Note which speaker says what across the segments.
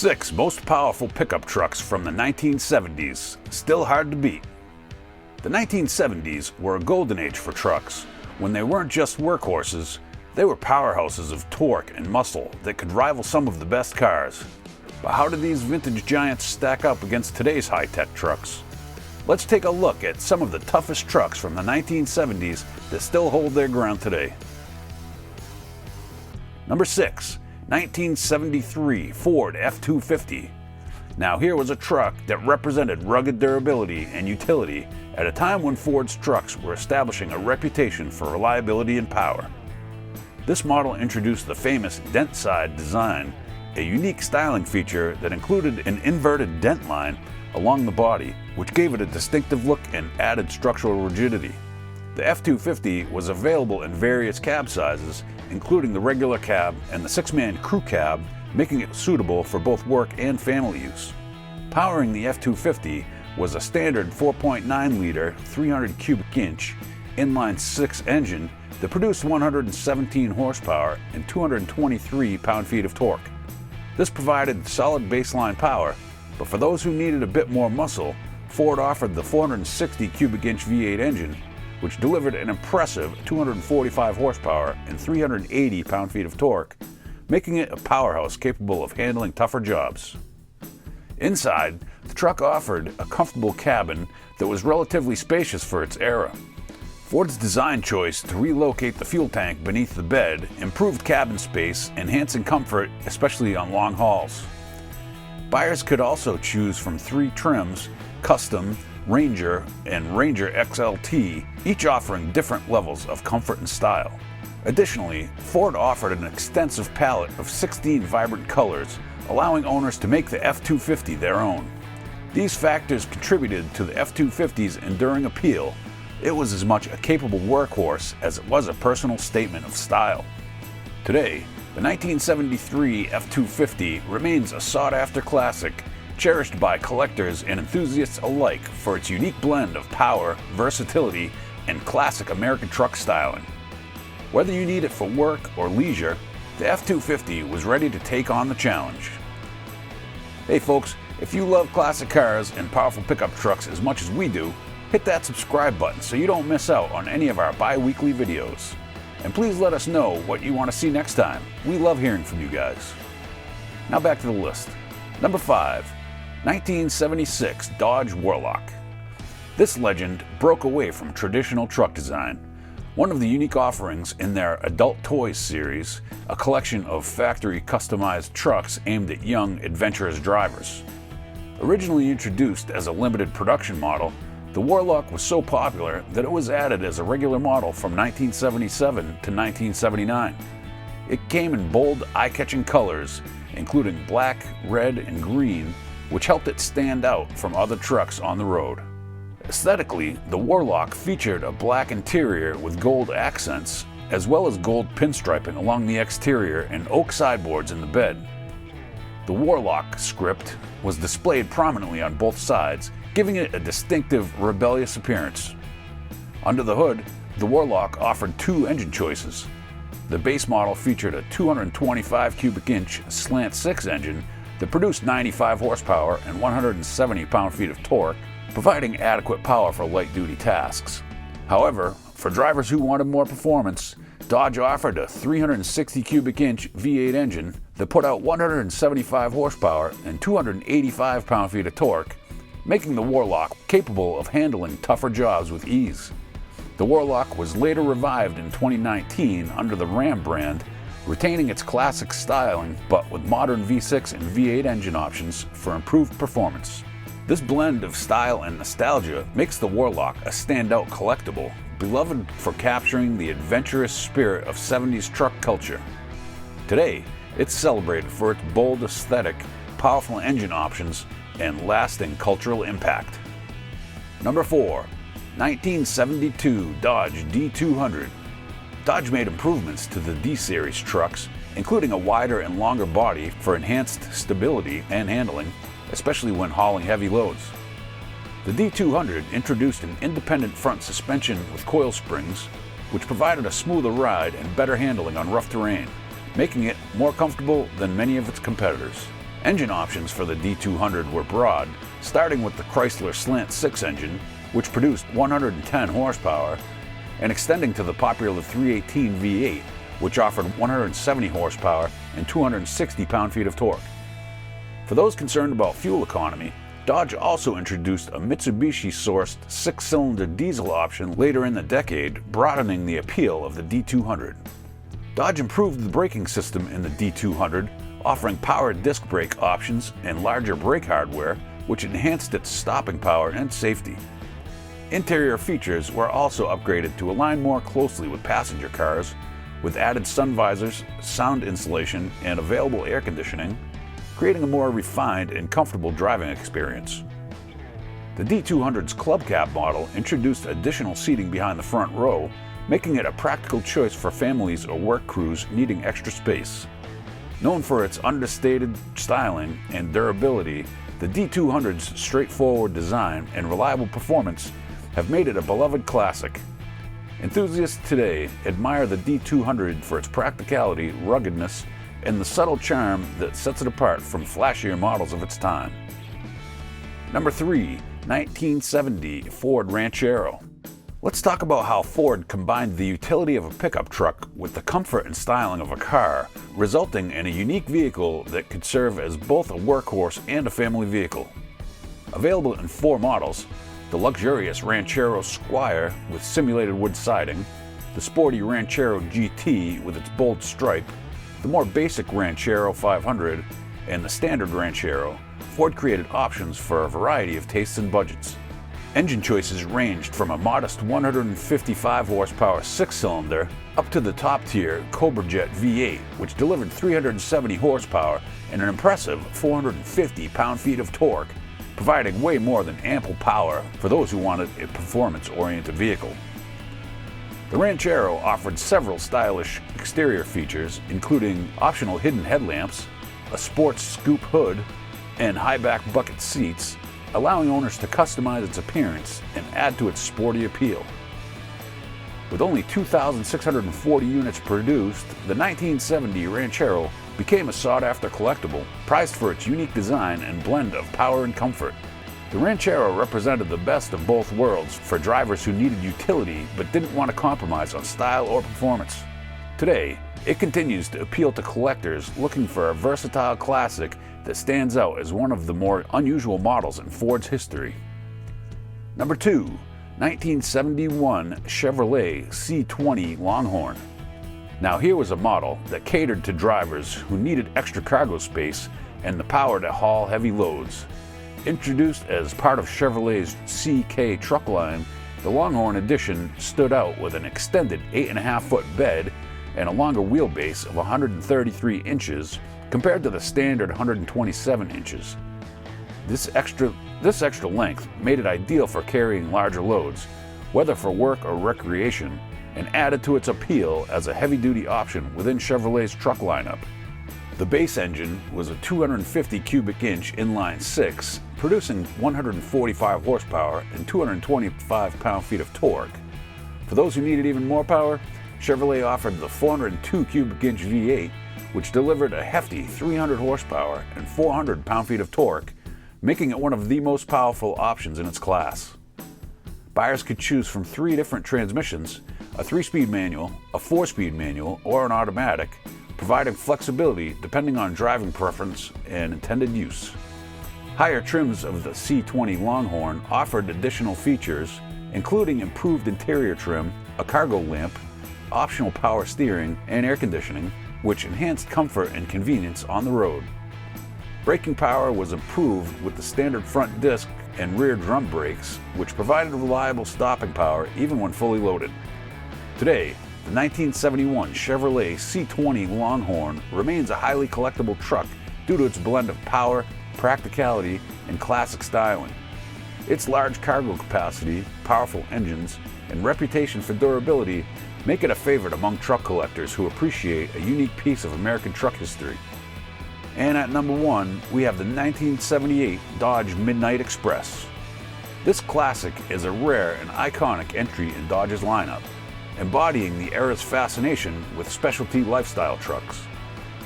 Speaker 1: 6 most powerful pickup trucks from the 1970s, still hard to beat. The 1970s were a golden age for trucks. When they weren't just workhorses, they were powerhouses of torque and muscle that could rival some of the best cars. But how do these vintage giants stack up against today's high-tech trucks? Let's take a look at some of the toughest trucks from the 1970s that still hold their ground today. Number 6. 1973 Ford F-250. Now here was a truck that represented rugged durability and utility at a time when Ford's trucks were establishing a reputation for reliability and power. This model introduced the famous dent side design, a unique styling feature that included an inverted dent line along the body, which gave it a distinctive look and added structural rigidity. The F-250 was available in various cab sizes, including the regular cab and the 6-man crew cab, making it suitable for both work and family use. Powering the F-250 was a standard 4.9-liter, 300 cubic inch, inline-6 engine that produced 117 horsepower and 223 pound-feet of torque. This provided solid baseline power, but for those who needed a bit more muscle, Ford offered the 460 cubic inch V8 engine, which delivered an impressive 245 horsepower and 380 pound-feet of torque, making it a powerhouse capable of handling tougher jobs. Inside, the truck offered a comfortable cabin that was relatively spacious for its era. Ford's design choice to relocate the fuel tank beneath the bed improved cabin space, enhancing comfort, especially on long hauls. Buyers could also choose from 3 trims: Custom, Ranger, and Ranger XLT, each offering different levels of comfort and style. Additionally, Ford offered an extensive palette of 16 vibrant colors, allowing owners to make the F-250 their own. These factors contributed to the F-250's enduring appeal. It was as much a capable workhorse as it was a personal statement of style. Today, the 1973 F-250 remains a sought-after classic, cherished by collectors and enthusiasts alike for its unique blend of power, versatility, and classic American truck styling. Whether you need it for work or leisure, the F-250 was ready to take on the challenge. Hey folks, if you love classic cars and powerful pickup trucks as much as we do, hit that subscribe button so you don't miss out on any of our bi-weekly videos. And please let us know what you want to see next time. We love hearing from you guys. Now back to the list. Number 5. 1976 Dodge Warlock. This legend broke away from traditional truck design. One of the unique offerings in their Adult Toys series, a collection of factory-customized trucks aimed at young, adventurous drivers. Originally introduced as a limited production model, the Warlock was so popular that it was added as a regular model from 1977 to 1979. It came in bold, eye-catching colors, including black, red, and green, which helped it stand out from other trucks on the road. Aesthetically, the Warlock featured a black interior with gold accents, as well as gold pinstriping along the exterior and oak sideboards in the bed. The Warlock script was displayed prominently on both sides, giving it a distinctive, rebellious appearance. Under the hood, the Warlock offered 2 engine choices. The base model featured a 225 cubic inch slant-6 engine that produced 95 horsepower and 170 pound-feet of torque, providing adequate power for light-duty tasks. However, for drivers who wanted more performance, Dodge offered a 360 cubic inch V8 engine that put out 175 horsepower and 285 pound-feet of torque, making the Warlock capable of handling tougher jobs with ease. The Warlock was later revived in 2019 under the Ram brand, retaining its classic styling but with modern V6 and V8 engine options for improved performance. This blend of style and nostalgia makes the Warlock a standout collectible, beloved for capturing the adventurous spirit of 70s truck culture. Today, it's celebrated for its bold aesthetic, powerful engine options, and lasting cultural impact. Number 4. 1972 Dodge D200. Dodge made improvements to the D-Series trucks, including a wider and longer body for enhanced stability and handling, especially when hauling heavy loads. The D200 introduced an independent front suspension with coil springs, which provided a smoother ride and better handling on rough terrain, making it more comfortable than many of its competitors. Engine options for the D200 were broad, starting with the Chrysler Slant 6 engine, which produced 110 horsepower, and extending to the popular 318 V8, which offered 170 horsepower and 260 pound-feet of torque. For those concerned about fuel economy, Dodge also introduced a Mitsubishi-sourced 6-cylinder diesel option later in the decade, broadening the appeal of the D200. Dodge improved the braking system in the D200, offering power disc brake options and larger brake hardware, which enhanced its stopping power and safety. Interior features were also upgraded to align more closely with passenger cars, with added sun visors, sound insulation, and available air conditioning, creating a more refined and comfortable driving experience. The D200's Club Cab model introduced additional seating behind the front row, making it a practical choice for families or work crews needing extra space. Known for its understated styling and durability, the D200's straightforward design and reliable performance have made it a beloved classic. Enthusiasts today admire the D200 for its practicality, ruggedness, and the subtle charm that sets it apart from flashier models of its time. Number 3. 1970 Ford Ranchero. Let's talk about how Ford combined the utility of a pickup truck with the comfort and styling of a car, resulting in a unique vehicle that could serve as both a workhorse and a family vehicle. Available in 4 models: the luxurious Ranchero Squire with simulated wood siding, the sporty Ranchero GT with its bold stripe, the more basic Ranchero 500, and the standard Ranchero, Ford created options for a variety of tastes and budgets. Engine choices ranged from a modest 155 horsepower 6-cylinder up to the top-tier Cobra Jet V8, which delivered 370 horsepower and an impressive 450 pound-feet of torque, providing way more than ample power for those who wanted a performance-oriented vehicle. The Ranchero offered several stylish exterior features, including optional hidden headlamps, a sports scoop hood, and high-back bucket seats, allowing owners to customize its appearance and add to its sporty appeal. With only 2,640 units produced, the 1970 Ranchero became a sought-after collectible, prized for its unique design and blend of power and comfort. The Ranchero represented the best of both worlds for drivers who needed utility but didn't want to compromise on style or performance. Today, it continues to appeal to collectors looking for a versatile classic that stands out as one of the more unusual models in Ford's history. Number 2. 1971 Chevrolet C20 Longhorn. Now here was a model that catered to drivers who needed extra cargo space and the power to haul heavy loads. Introduced as part of Chevrolet's CK truck line, the Longhorn edition stood out with an extended 8.5-foot bed and a longer wheelbase of 133 inches compared to the standard 127 inches. This extra length made it ideal for carrying larger loads, whether for work or recreation, and added to its appeal as a heavy-duty option within Chevrolet's truck lineup. The base engine was a 250 cubic inch inline 6, producing 145 horsepower and 225 pound-feet of torque. For those who needed even more power, Chevrolet offered the 402 cubic inch V8, which delivered a hefty 300 horsepower and 400 pound-feet of torque, making it one of the most powerful options in its class. Buyers could choose from 3 different transmissions: a 3-speed manual, a 4-speed manual, or an automatic, providing flexibility depending on driving preference and intended use. Higher trims of the C20 Longhorn offered additional features, including improved interior trim, a cargo lamp, optional power steering, and air conditioning, which enhanced comfort and convenience on the road. Braking power was improved with the standard front disc and rear drum brakes, which provided reliable stopping power even when fully loaded. Today, the 1971 Chevrolet C20 Longhorn remains a highly collectible truck due to its blend of power, practicality, and classic styling. Its large cargo capacity, powerful engines, and reputation for durability make it a favorite among truck collectors who appreciate a unique piece of American truck history. And at number 1, we have the 1978 Dodge Midnight Express. This classic is a rare and iconic entry in Dodge's lineup, embodying the era's fascination with specialty lifestyle trucks.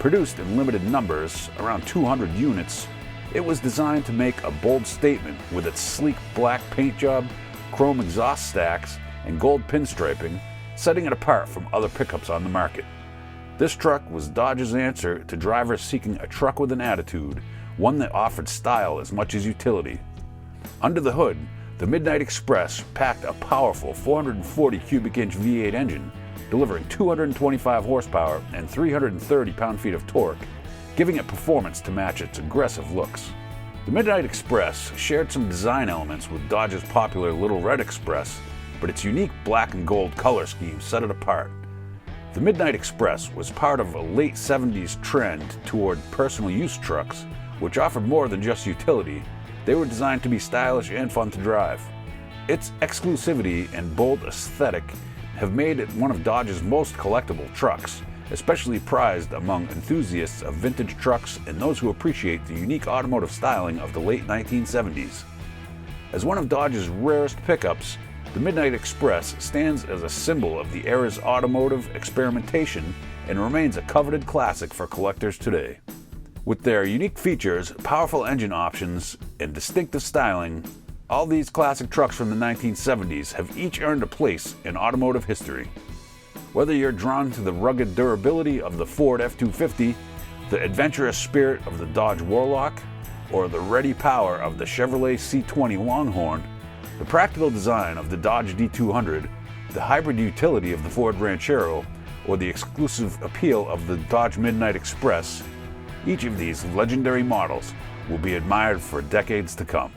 Speaker 1: Produced in limited numbers, around 200 units, it was designed to make a bold statement with its sleek black paint job, chrome exhaust stacks, and gold pinstriping, setting it apart from other pickups on the market. This truck was Dodge's answer to drivers seeking a truck with an attitude, one that offered style as much as utility. Under the hood, the Midnight Express packed a powerful 440 cubic inch V8 engine, delivering 225 horsepower and 330 pound-feet of torque, giving it performance to match its aggressive looks. The Midnight Express shared some design elements with Dodge's popular Little Red Express, but its unique black and gold color scheme set it apart. The Midnight Express was part of a late 70s trend toward personal use trucks, which offered more than just utility. They were designed to be stylish and fun to drive. Its exclusivity and bold aesthetic have made it one of Dodge's most collectible trucks, especially prized among enthusiasts of vintage trucks and those who appreciate the unique automotive styling of the late 1970s. As one of Dodge's rarest pickups, the Midnight Express stands as a symbol of the era's automotive experimentation and remains a coveted classic for collectors today. With their unique features, powerful engine options, and distinctive styling, all these classic trucks from the 1970s have each earned a place in automotive history. Whether you're drawn to the rugged durability of the Ford F-250, the adventurous spirit of the Dodge Warlock, or the ready power of the Chevrolet C20 Longhorn, the practical design of the Dodge D200, the hybrid utility of the Ford Ranchero, or the exclusive appeal of the Dodge Midnight Express, each of these legendary models will be admired for decades to come.